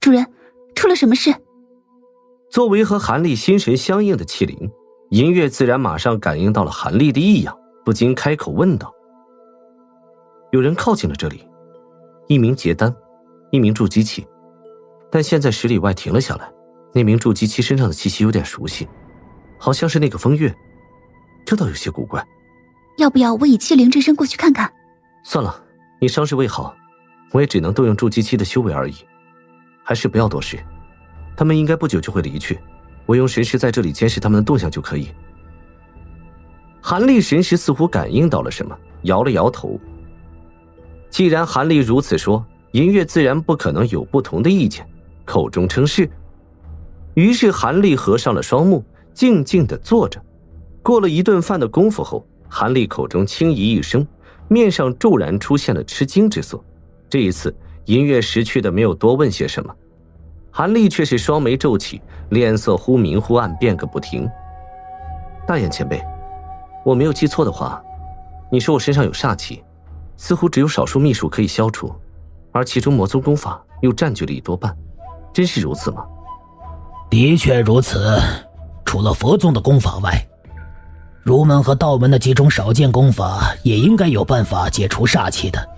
主人，出了什么事？作为和韩立心神相应的器灵，银月自然马上感应到了韩立的异样，不禁开口问道：有人靠近了这里，一名结丹，一名筑基期，但现在10里外停了下来。那名筑基期身上的气息有点熟悉，好像是那个风月，这倒有些古怪。要不要我以器灵之身过去看看？算了，你伤势未好，我也只能动用筑基期的修为而已，还是不要多事。他们应该不久就会离去，我用神识在这里监视他们的动向就可以。韩立神识似乎感应到了什么，摇了摇头。既然韩立如此说，银月自然不可能有不同的意见，口中称是。于是韩立合上了双目，静静地坐着。过了一顿饭的功夫后，韩立口中轻咦一声，面上骤然出现了吃惊之色。这一次银月识趣的没有多问些什么，韩立却是双眉皱起，脸色忽明忽暗，变个不停。大眼前辈，我没有记错的话，你说我身上有煞气，似乎只有少数秘术可以消除，而其中魔宗功法又占据了一多半，真是如此吗？的确如此，除了佛宗的功法外，儒门和道门的几种少见功法也应该有办法解除煞气的，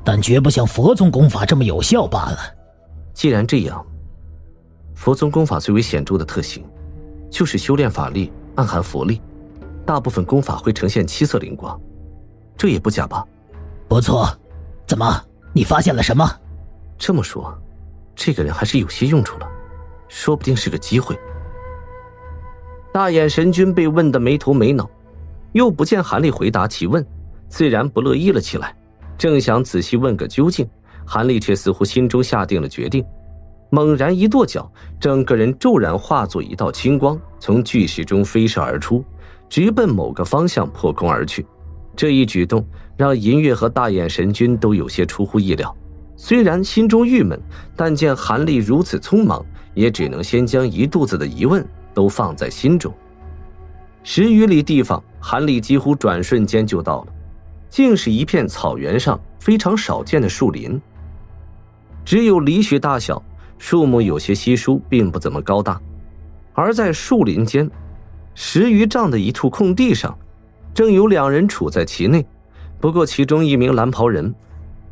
但绝不像佛宗功法这么有效罢了。既然这样，佛宗功法最为显著的特性就是修炼法力暗含佛力，大部分功法会呈现7色灵光，这也不假吧？不错，怎么，你发现了什么？这么说，这个人还是有些用处了，说不定是个机会。大眼神君被问得没头没脑，又不见韩立回答其问，自然不乐意了起来。正想仔细问个究竟，韩立却似乎心中下定了决定，猛然一跺脚，整个人骤然化作一道青光，从巨石中飞射而出，直奔某个方向破空而去。这一举动让银月和大眼神君都有些出乎意料，虽然心中郁闷，但见韩立如此匆忙，也只能先将一肚子的疑问都放在心中。10余里地方，韩立几乎转瞬间就到了，竟是一片草原上非常少见的树林，只有梨许大小，树木有些稀疏，并不怎么高大。而在树林间10余丈的一处空地上，正有2人处在其内。不过其中一名蓝袍人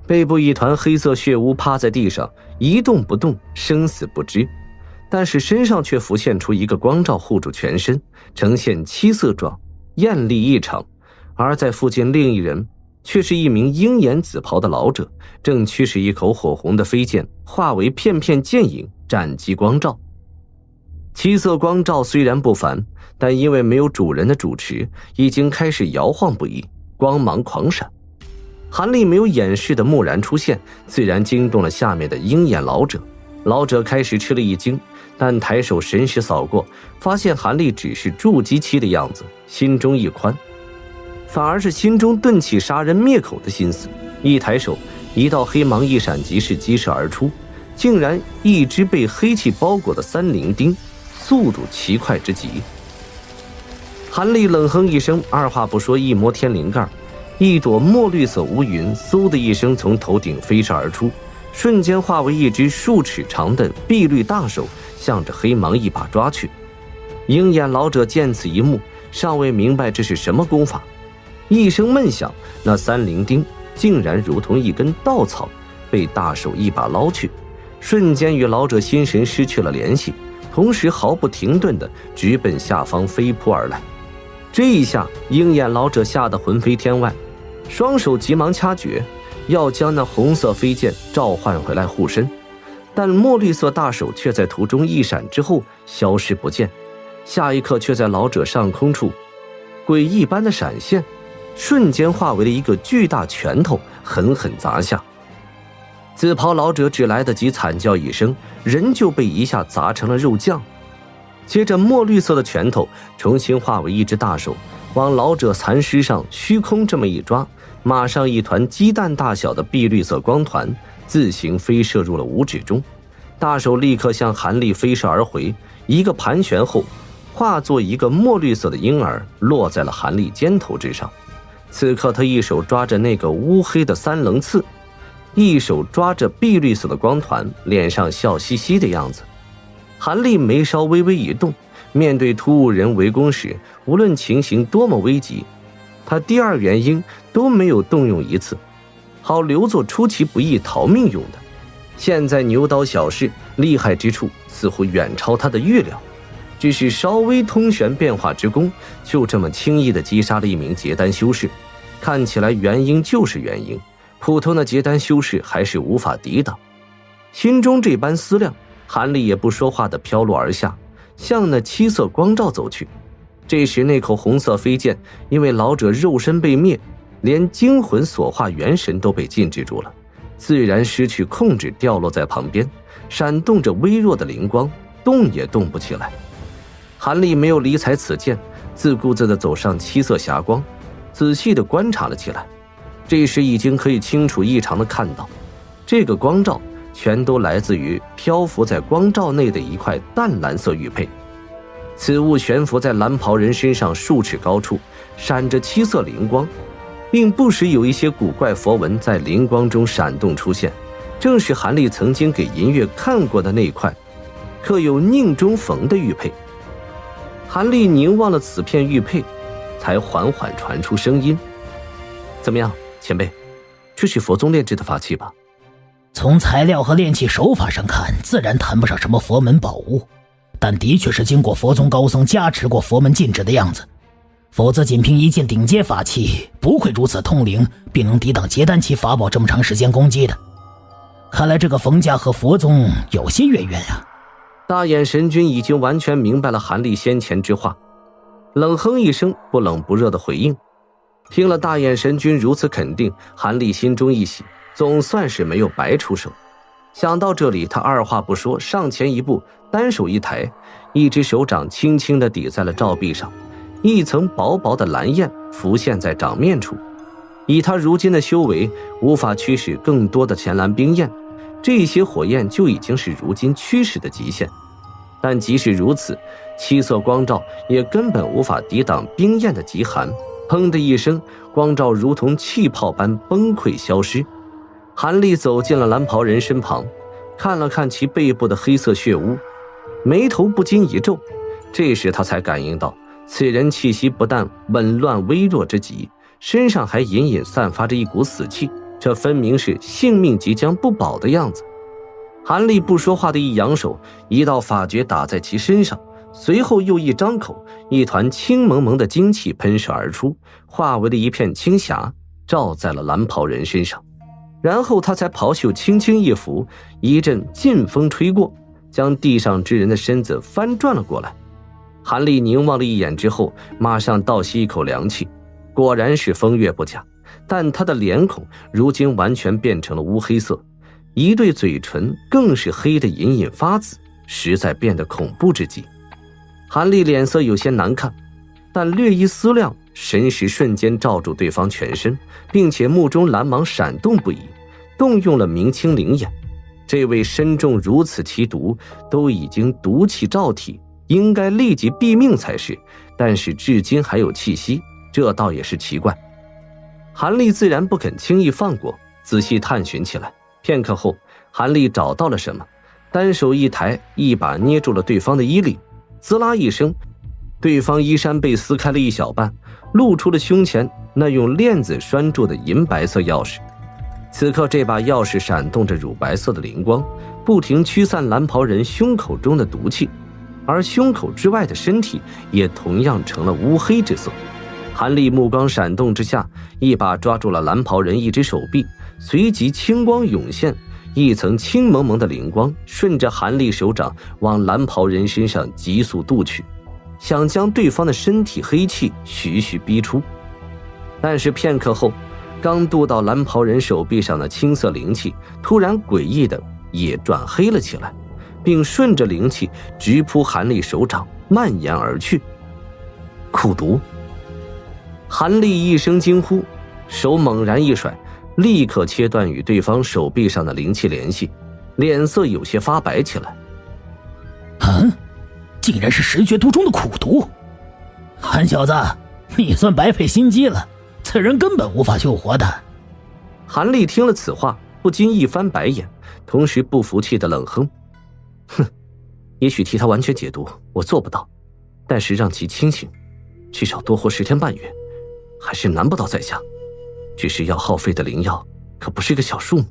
背部一团黑色血污，趴在地上一动不动，生死不知，但是身上却浮现出一个光照护住全身，呈现7色状，艳丽异常。而在附近另一人却是一名鹰眼紫袍的老者，正驱使一口火红的飞剑化为片片剑影，斩击光照。7色光照虽然不凡，但因为没有主人的主持，已经开始摇晃不已，光芒狂闪。韩立没有掩饰的蓦然出现，自然惊动了下面的鹰眼老者。老者开始吃了一惊，但抬手神识扫过，发现韩立只是筑基期的样子，心中一宽，反而是心中顿起杀人灭口的心思。一抬手，一道黑芒一闪即逝，激射而出，竟然一只被黑气包裹的3灵钉，速度奇快之极。韩立冷哼一声，二话不说，一摸天灵盖，一朵墨绿色乌云嗖的一声从头顶飞射而出，瞬间化为一只数尺长的碧绿大手，向着黑芒一把抓去。鹰眼老者见此一幕，尚未明白这是什么功法，一声闷响，那3灵钉竟然如同一根稻草，被大手一把捞去，瞬间与老者心神失去了联系，同时毫不停顿地直奔下方飞扑而来。这一下，鹰眼老者吓得魂飞天外，双手急忙掐诀，要将那红色飞剑召唤回来护身，但墨绿色大手却在途中一闪之后消失不见，下一刻却在老者上空处诡异般的闪现，瞬间化为了一个巨大拳头，狠狠砸下。紫袍老者只来得及惨叫一声，人就被一下砸成了肉酱。接着墨绿色的拳头重新化为一只大手，往老者残尸上虚空这么一抓，马上一团鸡蛋大小的碧绿色光团自行飞射入了五指中。大手立刻向韩立飞射而回，一个盘旋后化作一个墨绿色的婴儿落在了韩立肩头之上。此刻他一手抓着那个乌黑的3棱刺，一手抓着碧绿色的光团，脸上笑嘻嘻的样子。韩立眉梢微微一动，面对突兀人围攻时，无论情形多么危急，他第二元婴都没有动用一次，好留作出其不意逃命用的。现在牛刀小试，厉害之处似乎远超他的预料，只是稍微通玄变化之功，就这么轻易地击杀了一名结丹修士。看起来元婴就是元婴，普通的结丹修士还是无法抵挡。心中这般思量，韩立也不说话地飘落而下，向那七色光照走去。这时那口红色飞剑因为老者肉身被灭，连精魂所化元神都被禁制住了，自然失去控制，掉落在旁边，闪动着微弱的灵光，动也动不起来。韩立没有理睬此剑，自顾自地走上七色霞光，仔细地观察了起来。这时已经可以清楚异常地看到，这个光照全都来自于漂浮在光照内的一块淡蓝色玉佩。此物悬浮在蓝袍人身上数尺高处，闪着七色灵光，并不时有一些古怪佛纹在灵光中闪动出现，正是韩立曾经给银月看过的那块刻有宁中缝的玉佩。韩立凝望了此片玉佩，才缓缓传出声音：“怎么样，前辈，这是佛宗炼制的法器吧？”从材料和炼器手法上看，自然谈不上什么佛门宝物，但的确是经过佛宗高僧加持过佛门禁制的样子，否则仅凭一件顶阶法器不会如此通灵，并能抵挡结丹期法宝这么长时间攻击的。看来这个冯家和佛宗有些渊源啊。大眼神君已经完全明白了韩立先前之话，冷哼一声，不冷不热的回应。听了大眼神君如此肯定，韩立心中一喜，总算是没有白出手。想到这里，他二话不说，上前一步，单手一抬，一只手掌轻轻地抵在了照壁上，一层薄薄的蓝焰浮现在掌面处。以他如今的修为，无法驱使更多的浅蓝冰焰，这些火焰就已经是如今驱使的极限。但即使如此，七色光照也根本无法抵挡冰焰的极寒。砰的一声，光照如同气泡般崩溃消失。韩立走进了蓝袍人身旁，看了看其背部的黑色血污，眉头不禁一皱。这时他才感应到，此人气息不但紊乱微弱之极，身上还隐隐散发着一股死气，这分明是性命即将不保的样子。韩立不说话的一扬手，一道法诀打在其身上，随后又一张口，一团青蒙蒙的精气喷射而出，化为了一片青霞，照在了蓝袍人身上。然后他才袍袖轻轻一拂，一阵劲风吹过，将地上之人的身子翻转了过来。韩立凝望了一眼之后，马上倒吸一口凉气，果然是风月不假，但他的脸孔如今完全变成了乌黑色，一对嘴唇更是黑得隐隐发紫，实在变得恐怖至极。韩立脸色有些难看，但略一思量，神识瞬间罩住对方全身，并且目中蓝芒闪动不已，动用了明清灵眼。这位身中如此奇毒，都已经毒气罩体，应该立即毙命才是，但是至今还有气息，这倒也是奇怪。韩立自然不肯轻易放过，仔细探寻起来。片刻后，韩立找到了什么，单手一抬，一把捏住了对方的衣领，滋啦一声，对方衣衫被撕开了一小半，露出了胸前那用链子拴住的银白色钥匙。此刻这把钥匙闪动着乳白色的灵光，不停驱散蓝袍人胸口中的毒气，而胸口之外的身体也同样成了乌黑之色。韩立目光闪动之下，一把抓住了蓝袍人一只手臂，随即青光涌现，一层青蒙蒙的灵光顺着韩立手掌往蓝袍人身上急速渡去，想将对方的身体黑气徐徐逼出。但是片刻后，刚渡到蓝袍人手臂上的青色灵气突然诡异的也转黑了起来，并顺着灵气直扑韩立手掌蔓延而去。苦毒！韩立一声惊呼，手猛然一甩，立刻切断与对方手臂上的灵气联系，脸色有些发白起来。竟然是十绝毒中的苦毒！韩小子，你算白费心机了，此人根本无法救活的。韩立听了此话，不禁一翻白眼，同时不服气的冷哼：“哼，也许替他完全解毒我做不到，但是让其清醒，至少多活10天半月，还是难不倒在下。只是要耗费的灵药可不是个小数目，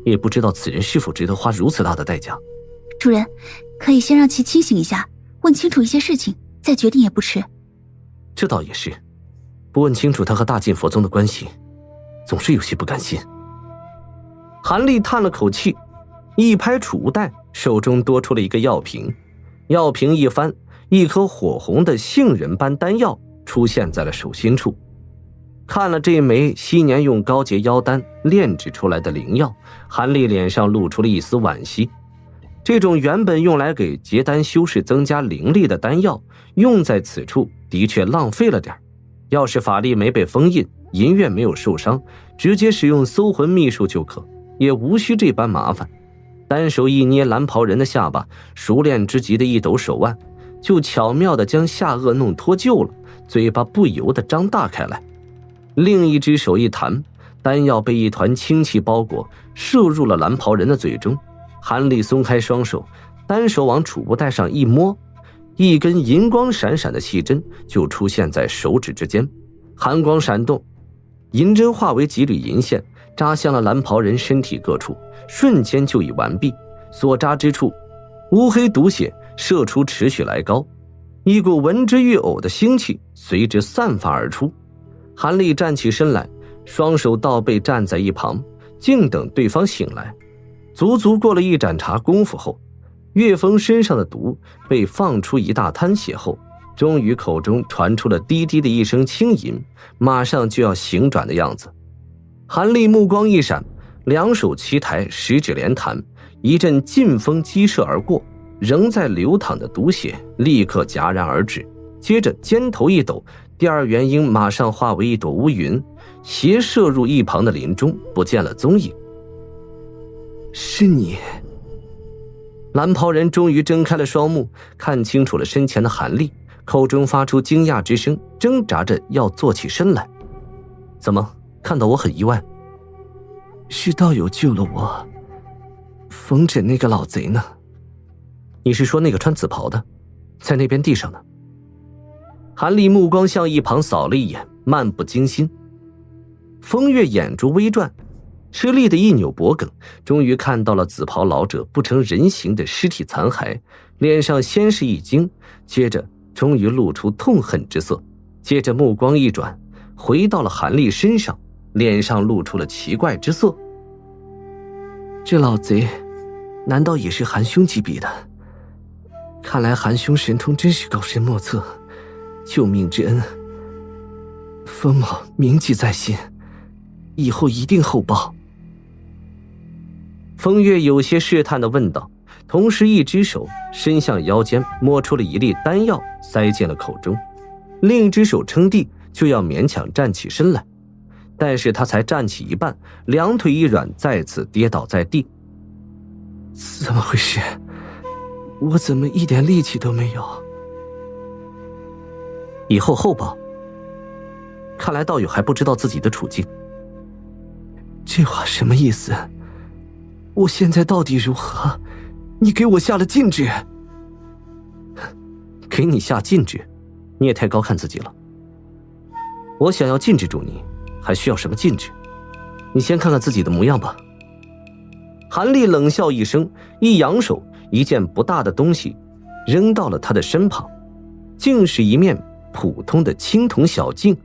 也不知道此人是否值得花如此大的代价。”主人，可以先让其清醒一下，问清楚一些事情，再决定也不迟。这倒也是，不问清楚他和大晋佛宗的关系，总是有些不甘心。韩立叹了口气，一拍储物袋，手中多出了一个药瓶。药瓶一翻，一颗火红的杏仁般丹药出现在了手心处。看了这枚昔年用高阶妖丹炼制出来的灵药，韩立脸上露出了一丝惋惜。这种原本用来给结丹修士增加灵力的丹药，用在此处的确浪费了点。要是法力没被封印，银月没有受伤，直接使用搜魂秘术就可，也无需这般麻烦。单手一捏蓝袍人的下巴，熟练之极的一抖手腕，就巧妙地将下颚弄脱臼了，嘴巴不由得张大开来。另一只手一弹，丹药被一团清气包裹，射入了蓝袍人的嘴中。韩立松开双手，单手往储物袋上一摸，一根银光闪闪的细针就出现在手指之间。寒光闪动，银针化为几缕银线，扎向了蓝袍人身体各处，瞬间就已完毕。所扎之处，乌黑毒血射出持续来高，一股闻之欲呕的腥气随之散发而出。韩立站起身来，双手倒背站在一旁，静等对方醒来。足足过了一盏茶功夫后，岳峰身上的毒被放出一大滩血后，终于口中传出了低低的一声轻吟，马上就要醒转的样子。韩立目光一闪，两手齐抬，十指连弹，一阵劲风激射而过，仍在流淌的毒血立刻戛然而止。接着肩头一抖，第二元婴马上化为一朵乌云，斜射入一旁的林中，不见了踪影。是你。蓝袍人终于睁开了双目，看清楚了身前的韩立，口中发出惊讶之声，挣扎着要坐起身来。怎么，看到我很意外？是道友救了我，冯轸那个老贼呢？你是说那个穿紫袍的，在那边地上呢？韩立目光向一旁扫了一眼，漫不经心。风月眼珠微转，吃力的一扭脖颈，终于看到了紫袍老者不成人形的尸体残骸，脸上先是一惊，接着终于露出痛恨之色，接着目光一转，回到了韩立身上，脸上露出了奇怪之色。这老贼难道也是韩兄级别的？看来韩兄神通真是高深莫测，救命之恩，风某铭记在心，以后一定厚报。风月有些试探地问道，同时一只手伸向腰间，摸出了一粒丹药，塞进了口中，另一只手撑地，就要勉强站起身来。但是他才站起一半，两腿一软，再次跌倒在地。怎么回事？我怎么一点力气都没有？以后厚报。看来道友还不知道自己的处境。这话什么意思？我现在到底如何？你给我下了禁制。给你下禁制？你也太高看自己了。我想要禁制住你，还需要什么禁制？你先看看自己的模样吧。韩立冷笑一声，一扬手，一件不大的东西扔到了他的身旁，竟是一面普通的青铜小镜。